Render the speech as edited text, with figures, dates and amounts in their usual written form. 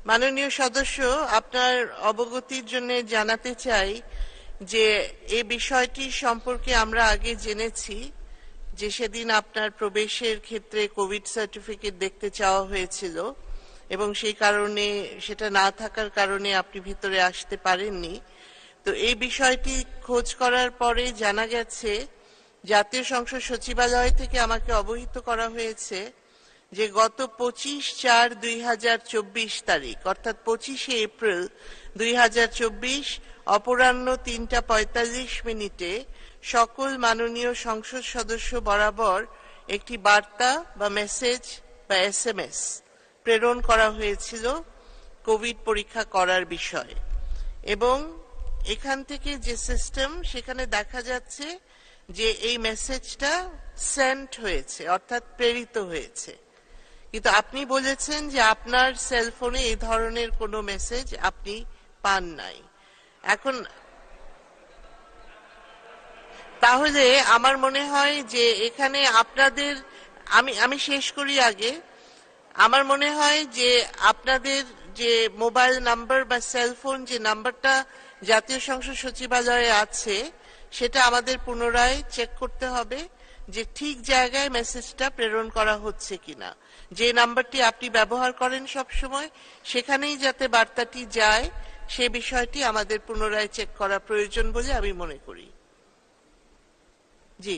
মাননীয় সদস্য, আপনার অবগতির জন্য জানাতে চাই যে এই বিষয়টি সম্পর্কে আমরা আগে জেনেছি যে সেদিন আপনার প্রবেশের ক্ষেত্রে কোভিড সার্টিফিকেট দেখতে চাওয়া হয়েছিল এবং সেই কারণে সেটা না থাকার কারণে আপনি ভিতরে আসতে পারেননি। তো এই বিষয়টি খোঁজ করার পরে জানা গেছে, জাতীয় সংসদ সচিবালয় থেকে আমাকে অবহিত করা হয়েছে যে গত 25/4/2024 তারিখ অর্থাৎ 25শে এপ্রিল 2024 অপরাহ্ন 3:45 সকল মাননীয় সংসদ সদস্য বরাবর একটি বার্তা বা মেসেজ বা SMS প্রেরণ করা হয়েছিল কোভিড পরীক্ষা করার বিষয়ে। এবং এখান থেকে যে সিস্টেম, সেখানে দেখা যাচ্ছে যে এই মেসেজটা সেন্ট হয়েছে অর্থাৎ প্রেরিত হয়েছে, কিন্তু আপনি বলেছেন যে আপনার সেলফোনে এই ধরনের কোনো মেসেজ আপনি পান নাই। এখন তাহলে আমার মনে হয় যে এখানে আপনাদের, আমি শেষ করি আগে। আমার মনে হয় যে আপনাদের যে মোবাইল নাম্বার বা সেলফোন যে নাম্বারটা জাতীয় সংসদ সচিবালয়ে আছে, সেটা আমাদের পুনরায় চেক করতে হবে যে ঠিক জায়গায় মেসেজটা প্রেরণ করা হচ্ছে কিনা। যে নাম্বারটি আপনি ব্যবহার করেন সব সময়, সেখানেই যাতে বার্তাটি যায়, সে বিষয়টি আমাদের পুনরায় চেক করা প্রয়োজন বলে আমি মনে করি। জি।